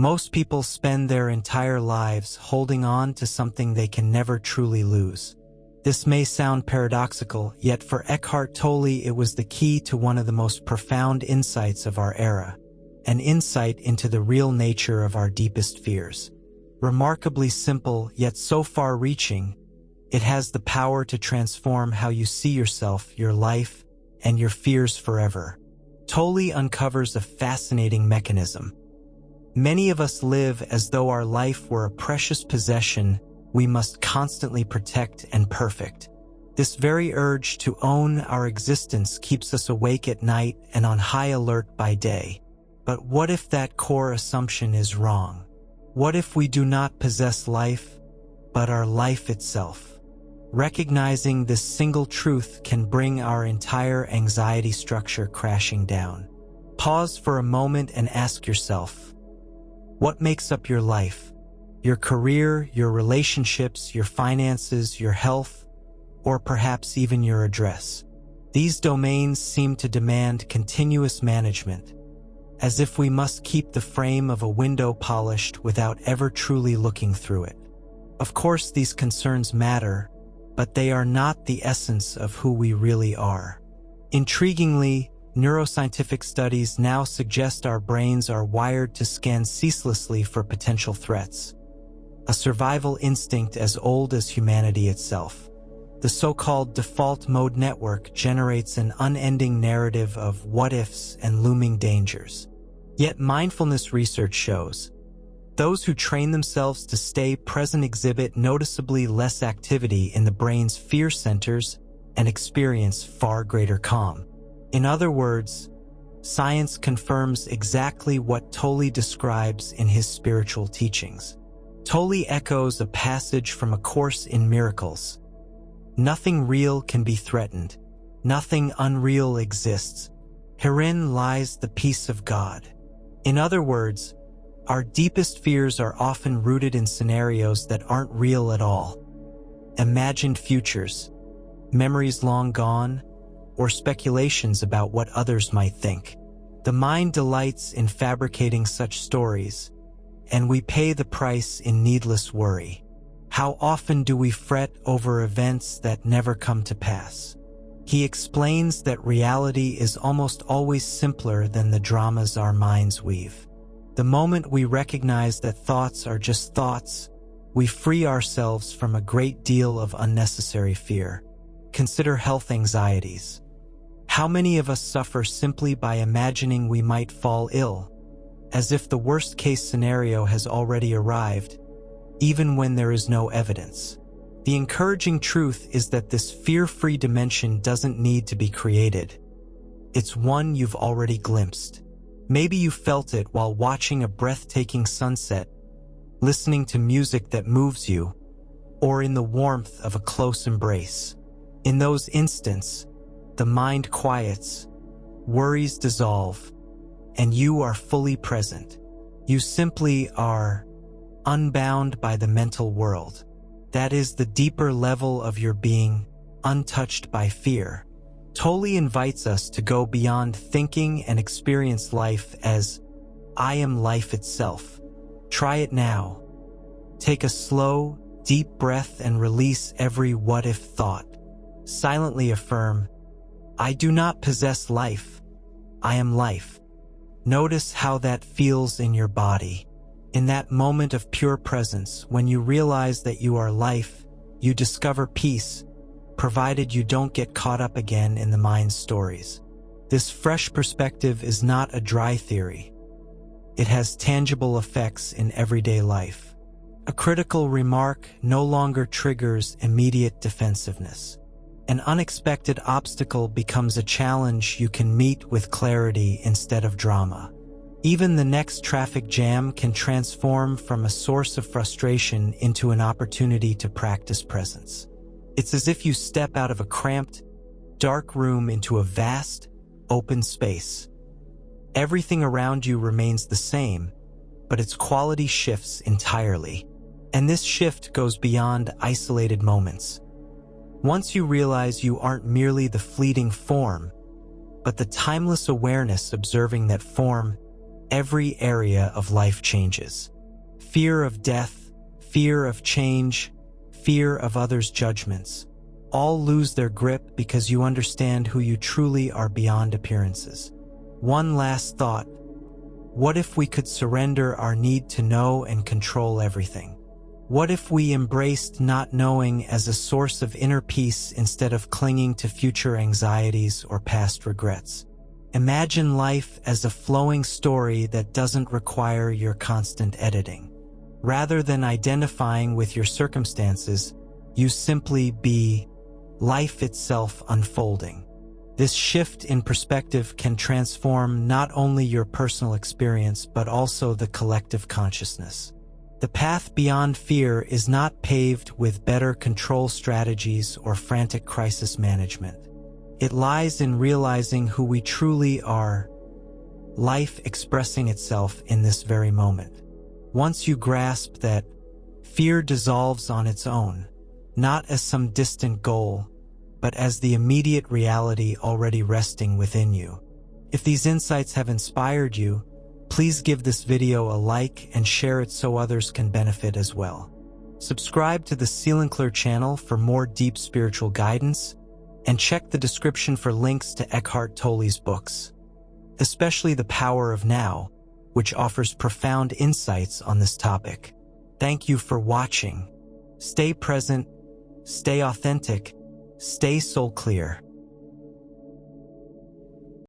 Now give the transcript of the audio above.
Most people spend their entire lives holding on to something they can never truly lose. This may sound paradoxical, yet for Eckhart Tolle it was the key to one of the most profound insights of our era, an insight into the real nature of our deepest fears. Remarkably simple, yet so far-reaching, it has the power to transform how you see yourself, your life, and your fears forever. Tolle uncovers a fascinating mechanism. Many of us live as though our life were a precious possession we must constantly protect and perfect. This very urge to own our existence keeps us awake at night and on high alert by day. But what if that core assumption is wrong? What if we do not possess life, but our life itself? Recognizing this single truth can bring our entire anxiety structure crashing down. Pause for a moment and ask yourself, what makes up your life? Your career, your relationships, your finances, your health, or perhaps even your address. These domains seem to demand continuous management, as if we must keep the frame of a window polished without ever truly looking through it. Of course, these concerns matter, but they are not the essence of who we really are. Intriguingly, neuroscientific studies now suggest our brains are wired to scan ceaselessly for potential threats, a survival instinct as old as humanity itself. The so-called default mode network generates an unending narrative of what-ifs and looming dangers. Yet mindfulness research shows those who train themselves to stay present exhibit noticeably less activity in the brain's fear centers and experience far greater calm. In other words, science confirms exactly what Tolle describes in his spiritual teachings. Tolle echoes a passage from A Course in Miracles. Nothing real can be threatened. Nothing unreal exists. Herein lies the peace of God. In other words, our deepest fears are often rooted in scenarios that aren't real at all. Imagined futures, memories long gone, or speculations about what others might think. The mind delights in fabricating such stories, and we pay the price in needless worry. How often do we fret over events that never come to pass? He explains that reality is almost always simpler than the dramas our minds weave. The moment we recognize that thoughts are just thoughts, we free ourselves from a great deal of unnecessary fear. Consider health anxieties. How many of us suffer simply by imagining we might fall ill, as if the worst-case scenario has already arrived, even when there is no evidence? The encouraging truth is that this fear-free dimension doesn't need to be created. It's one you've already glimpsed. Maybe you felt it while watching a breathtaking sunset, listening to music that moves you, or in the warmth of a close embrace. In those instants, the mind quiets, worries dissolve, and you are fully present. You simply are unbound by the mental world. That is the deeper level of your being, untouched by fear. Tolle invites us to go beyond thinking and experience life as I am life itself. Try it now. Take a slow, deep breath and release every what-if thought. Silently affirm, I do not possess life. I am life. Notice how that feels in your body. In that moment of pure presence, when you realize that you are life, you discover peace, provided you don't get caught up again in the mind's stories. This fresh perspective is not a dry theory. It has tangible effects in everyday life. A critical remark no longer triggers immediate defensiveness. An unexpected obstacle becomes a challenge you can meet with clarity instead of drama. Even the next traffic jam can transform from a source of frustration into an opportunity to practice presence. It's as if you step out of a cramped, dark room into a vast, open space. Everything around you remains the same, but its quality shifts entirely. And this shift goes beyond isolated moments. Once you realize you aren't merely the fleeting form, but the timeless awareness observing that form, every area of life changes. Fear of death, fear of change, fear of others' judgments, all lose their grip because you understand who you truly are beyond appearances. One last thought. What if we could surrender our need to know and control everything? What if we embraced not knowing as a source of inner peace instead of clinging to future anxieties or past regrets? Imagine life as a flowing story that doesn't require your constant editing. Rather than identifying with your circumstances, you simply be life itself unfolding. This shift in perspective can transform not only your personal experience but also the collective consciousness. The path beyond fear is not paved with better control strategies or frantic crisis management. It lies in realizing who we truly are, life expressing itself in this very moment. Once you grasp that, fear dissolves on its own, not as some distant goal, but as the immediate reality already resting within you. If these insights have inspired you, please give this video a like and share it so others can benefit as well. Subscribe to the Seal and Clear channel for more deep spiritual guidance, and check the description for links to Eckhart Tolle's books, especially The Power of Now, which offers profound insights on this topic. Thank you for watching. Stay present, stay authentic, stay soul clear.